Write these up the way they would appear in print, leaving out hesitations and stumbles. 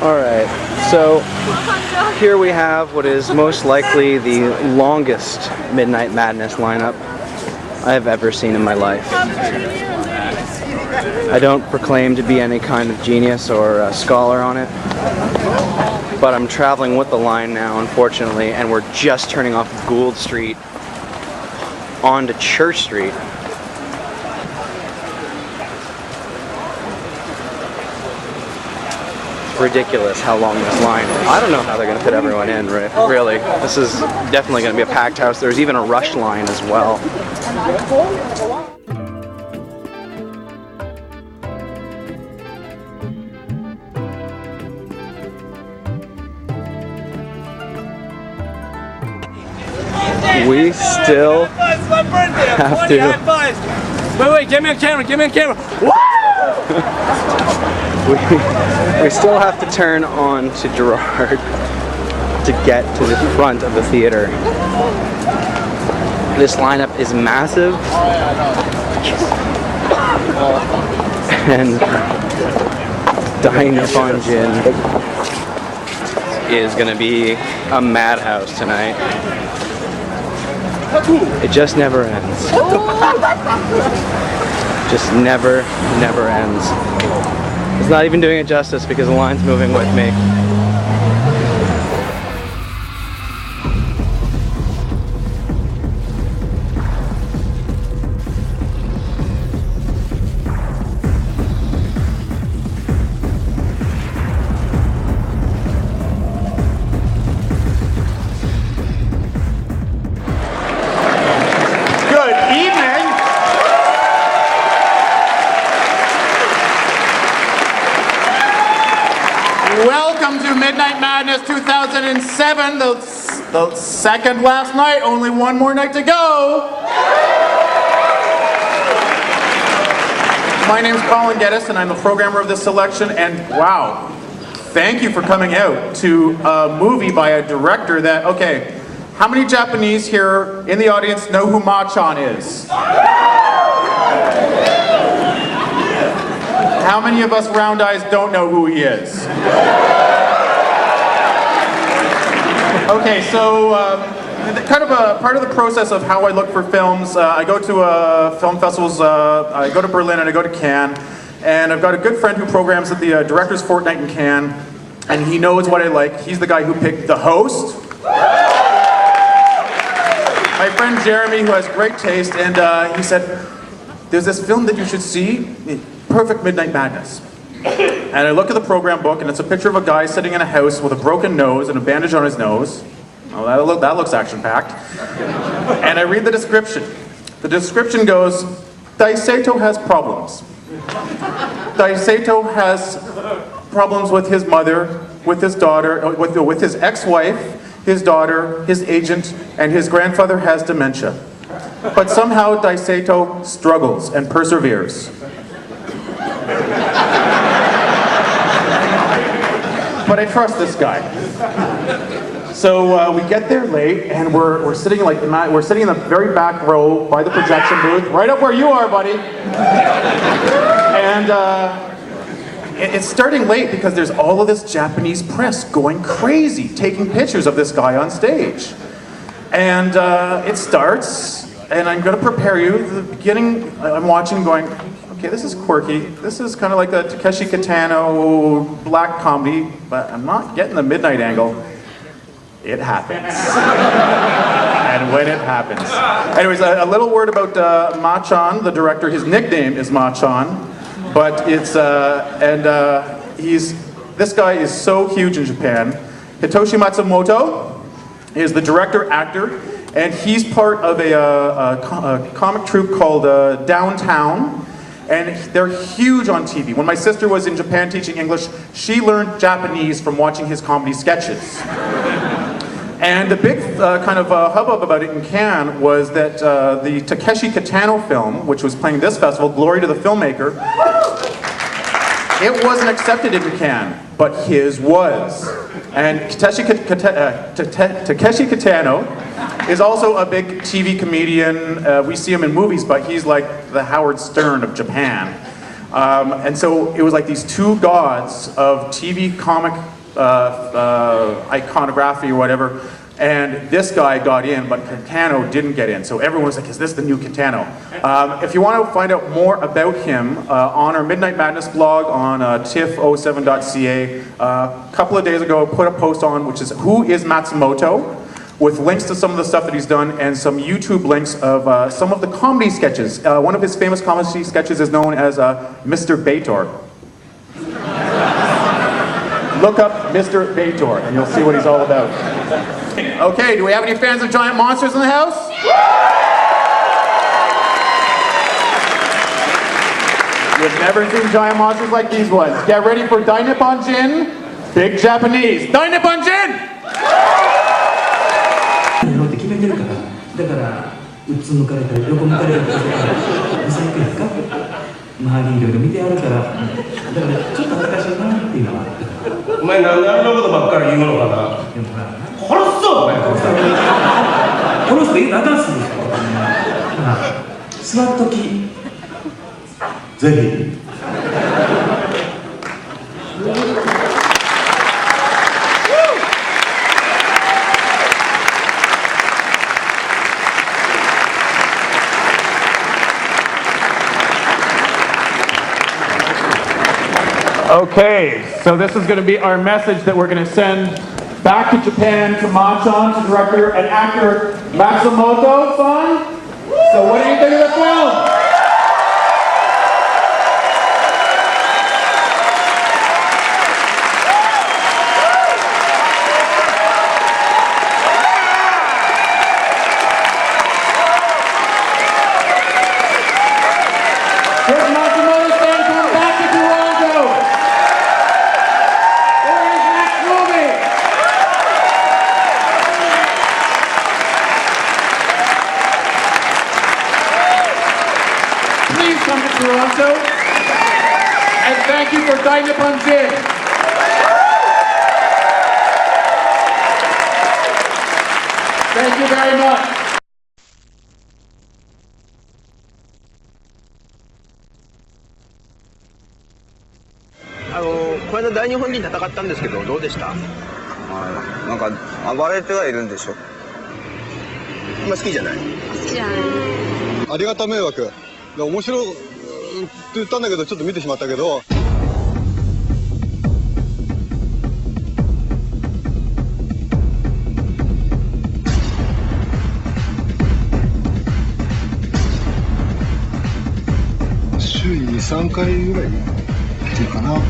Alright, so here we have what is most likely the longest Midnight Madness lineup I have ever seen in my life. I don't proclaim to be any kind of genius or a scholar on it, but I'm traveling with the line now, unfortunately, and we're just turning off Gould Street onto Church Street. Ridiculous how long this line is. I don't know how they're going to fit everyone in, really. This is definitely going to be a packed house. There's even a rush line as well. We still have to... Wait, give me a camera, We still have to turn on to Gerard to get to the front of the theater. This lineup is massive, and DAINIPPONJIN is going to be a madhouse tonight. It just never ends. Just never ends. It's not even doing it justice because the line's moving with me. Welcome to Midnight Madness 2007, the second last night, only one more night to go. My name's Colin Geddes and I'm the programmer of this selection, and wow, thank you for coming out to a movie by a director that, okay, how many Japanese here in the audience know who Ma-chan is? How many of us round eyes don't know who he is? Okay, so kind of a part of the process of how I look for films, I go to film festivals, I go to Berlin and I go to Cannes, and I've got a good friend who programs at the Directors Fortnight in Cannes, and he knows what I like. He's the guy who picked The Host. My friend Jeremy, who has great taste, and he said, there's this film that you should see, Perfect Midnight Madness. And I look at the program book, and it's a picture of a guy sitting in a house with a broken nose and a bandage on his nose. Oh, that looks action-packed. And I read the description. The description goes, Daisato has problems. Daisato has problems with his mother, with his daughter, with his ex-wife, his daughter, his agent, and his grandfather has dementia. But somehow Daisato struggles and perseveres. But I trust this guy. So we get there late, and we're sitting in the very back row by the projection booth, right up where you are, buddy. And it's starting late because there's all of this Japanese press going crazy, taking pictures of this guy on stage. And it starts, and I'm going to prepare you. At the beginning, I'm watching, going, okay, this is quirky. This is kind of like the Takeshi Kitano black comedy, but I'm not getting the midnight angle. It happens. And when it happens. Anyways, a little word about Ma-chan, the director. His nickname is Ma-chan, but it's, this guy is so huge in Japan. Hitoshi Matsumoto is the director, actor, and he's part of a comic troupe called Downtown. And they're huge on TV. When my sister was in Japan teaching English, she learned Japanese from watching his comedy sketches. And the big kind of hubbub about it in Cannes was that the Takeshi Kitano film, which was playing this festival, Glory to the Filmmaker, it wasn't accepted into Cannes, but his was. And Takeshi Kitano is also a big TV comedian. We see him in movies, but he's like the Howard Stern of Japan. And so it was like these two gods of TV comic iconography or whatever. And this guy got in, but Quintano didn't get in. So everyone's like, is this the new Quintano? If you want to find out more about him, on our Midnight Madness blog on TIFF07.ca, a couple of days ago, put a post on which is Who is Matsumoto? With links to some of the stuff that he's done and some YouTube links of some of the comedy sketches. One of his famous comedy sketches is known as Mr. Bator. Look up Mr. Bator and you'll see what he's all about. Okay, do we have any fans of giant monsters in the house? You've never seen giant monsters like these ones. Get ready for DAINIPPONJIN, big Japanese. DAINIPPONJIN! 決めてるから、だからうつむかれたり横向かれたりするからブサイクやんか、周りいろいろ見てやるから、だからちょっと恥ずかしいなっていうのは。お前なんであんなことばっかり言うのかな。でもほら殺すぞお前。殺すと言うなあかんすんですよ。座るときぜひ。Okay, so this is going to be our message that we're going to send back to Japan to Machan, to director and actor Matsumoto-san. So what do you think of the film? Here's Matsumoto-san coming back to Toronto. Please come to Toronto, and thank you for DAINIPPONJIN. Thank you very much. この間大日本人戦ったんですけどどうでした？なんか暴れてはいるんでしょ。あんま好きじゃない？好きじゃない。ありがた迷惑。面白いって言ったんだけどちょっと見てしまったけど。週に2、3回ぐらい来てるかな。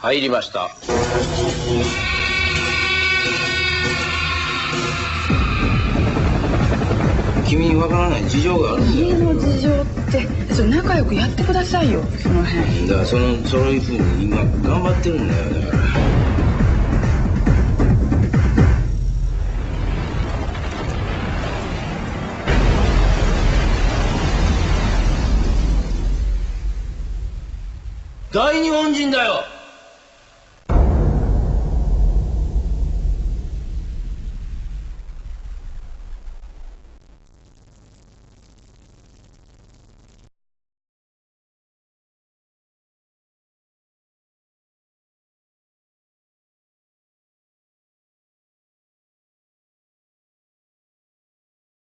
入りました。君にわからない事情があるんだよ。家の事情って仲良くやってくださいよ、その辺。だからそういうふうに今頑張ってるんだよ。だから大日本人だよ。